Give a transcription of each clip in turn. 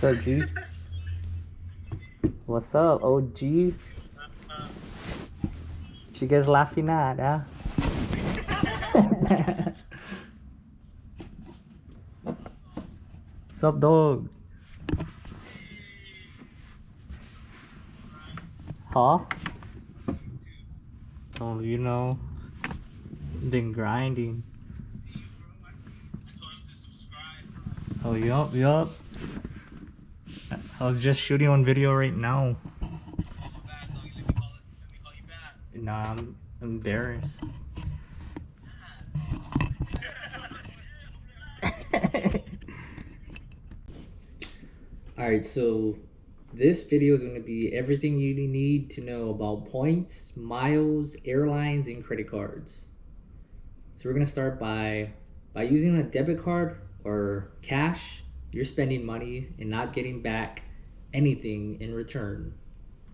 What's up, G? What's up, OG? She gets laughing at, huh? What's up, dog? Huh? Oh, you know, been grinding. Oh, yup, yup. I was just shooting on video right now. Nah, I'm embarrassed. Alright, so this video is going to be everything you need to know about points, miles, airlines, and credit cards. So we're going to start by using a debit card or cash, you're spending money and not getting back anything in return.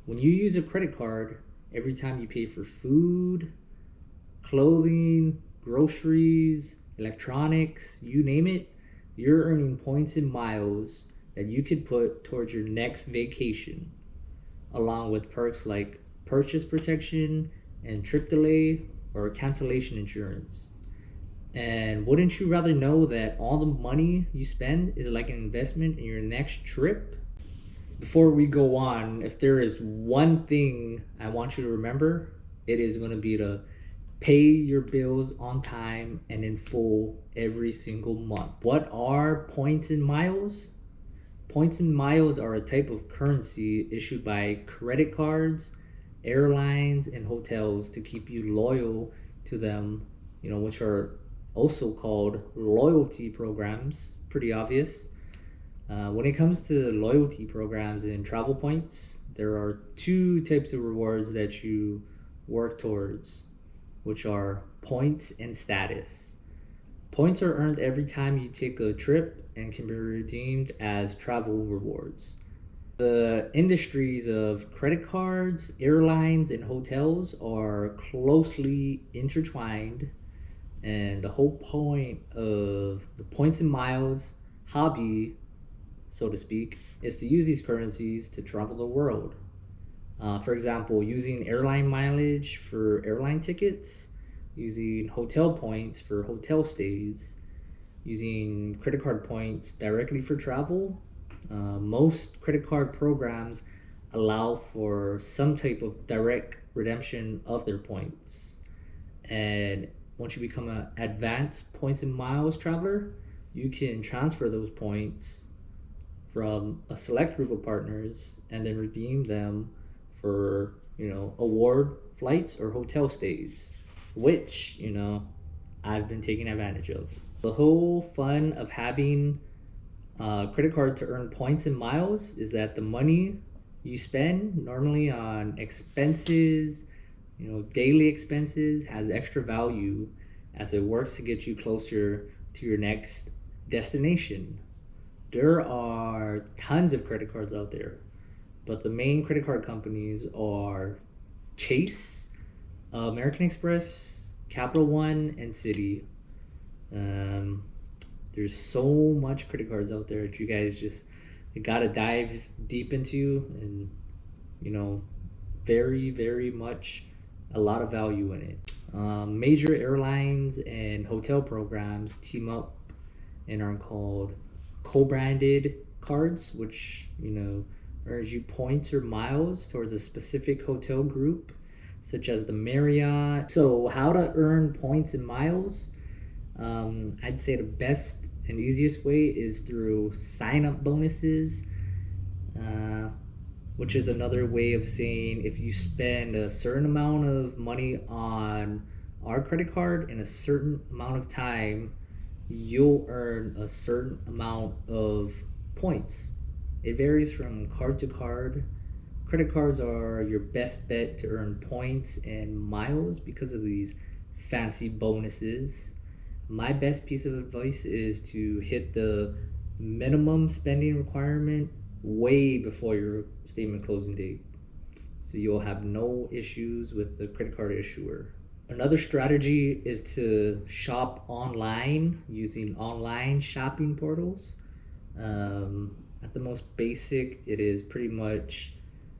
When you use a credit card, every time you pay for food, clothing, groceries, electronics, you name it, you're earning points and miles that you could put towards your next vacation, along with perks like purchase protection and trip delay or cancellation insurance. And wouldn't you rather know that all the money you spend is like an investment in your next trip? Before we go on, if there is one thing I want you to remember, it is going to be to pay your bills on time and in full every single month. What are points and miles? Points and miles are a type of currency issued by credit cards, airlines, and hotels to keep you loyal to them, which are also called loyalty programs. Pretty obvious. When it comes to loyalty programs and travel points, there are two types of rewards that you work towards, which are points and status. Points are earned every time you take a trip and can be redeemed as travel rewards. The industries of credit cards, airlines, and hotels are closely intertwined, and the whole point of the points and miles hobby, so to speak, is to use these currencies to travel the world. For example, using airline mileage for airline tickets, using hotel points for hotel stays, using credit card points directly for travel. Most credit card programs allow for some type of direct redemption of their points. And once you become an advanced points and miles traveler, you can transfer those points from a select group of partners and then redeem them for award flights or hotel stays, which I've been taking advantage of. The whole fun of having a credit card to earn points and miles is that the money you spend normally on expenses, daily expenses, has extra value as it works to get you closer to your next destination. There are tons of credit cards out there, but the main credit card companies are Chase, American Express, Capital One, and Citi. There's so much credit cards out there that you guys you gotta dive deep into, and very, very much a lot of value in it. Major airlines and hotel programs team up and are called co-branded cards, which earns you points or miles towards a specific hotel group, such as the Marriott. So how to earn points and miles? I'd say the best and easiest way is through sign-up bonuses, which is another way of saying if you spend a certain amount of money on our credit card in a certain amount of time, you'll earn a certain amount of points. It varies from card to card. Credit cards are your best bet to earn points and miles because of these fancy bonuses. My best piece of advice is to hit the minimum spending requirement way before your statement closing date, so you'll have no issues with the credit card issuer. Another strategy is to shop online using online shopping portals. At the most basic, it is pretty much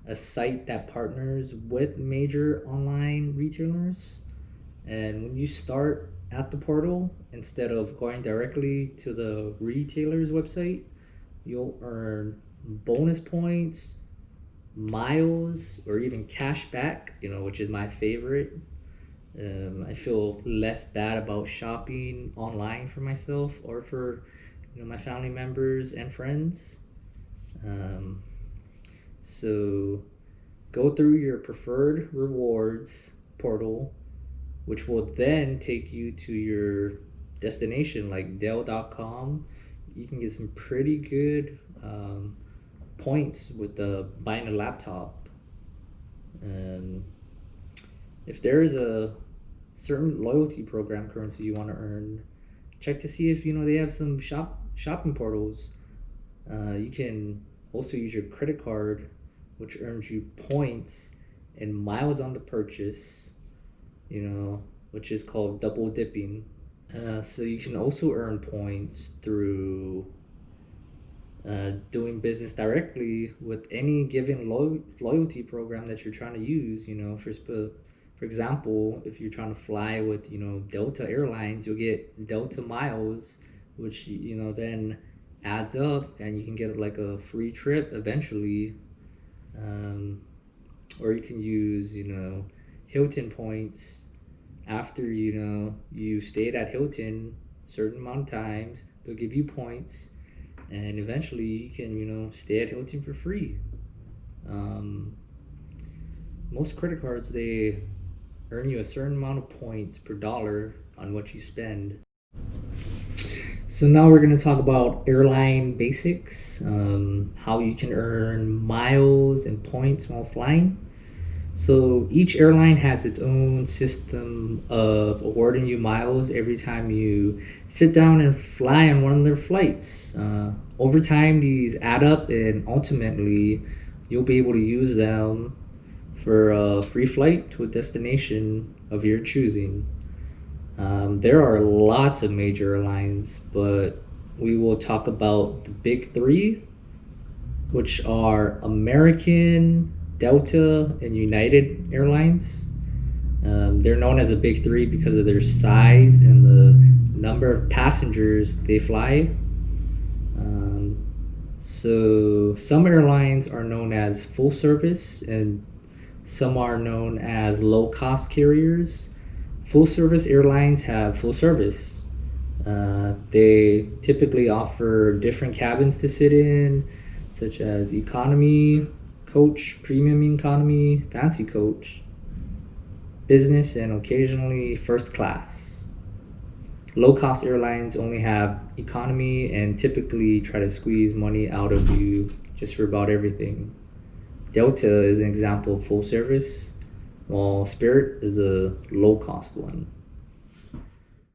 a site that partners with major online retailers. And when you start at the portal, instead of going directly to the retailer's website, you'll earn bonus points, miles, or even cash back, which is my favorite. I feel less bad about shopping online for myself or for my family members and friends. Um, so go through your preferred rewards portal, which will then take you to your destination like Dell.com. You can get some pretty good points with buying a laptop. If there is a certain loyalty program currency you want to earn, check to see if they have some shopping portals. You can also use your credit card, which earns you points and miles on the purchase, which is called double dipping. So you can also earn points through doing business directly with any given loyalty program that you're trying to use. For example, if you're trying to fly with Delta Airlines, you'll get Delta miles, which then adds up, and you can get like a free trip eventually. Or you can use Hilton points after you stayed at Hilton a certain amount of times. They'll give you points, and eventually you can stay at Hilton for free. Most credit cards, they earn you a certain amount of points per dollar on what you spend. So now we're going to talk about airline basics, how you can earn miles and points while flying. So each airline has its own system of awarding you miles every time you sit down and fly on one of their flights. Over time, these add up, and ultimately you'll be able to use them for a free flight to a destination of your choosing. There are lots of major airlines, but we will talk about the big three, which are American, Delta, and United Airlines. They're known as the big three because of their size and the number of passengers they fly. So some airlines are known as full service, and some are known as low cost carriers. Full service airlines have full service. They typically offer different cabins to sit in, such as economy, coach, premium economy, fancy coach, business, and occasionally first class. Low cost airlines only have economy and typically try to squeeze money out of you just for about everything. Delta is an example of full service, while Spirit is a low cost one.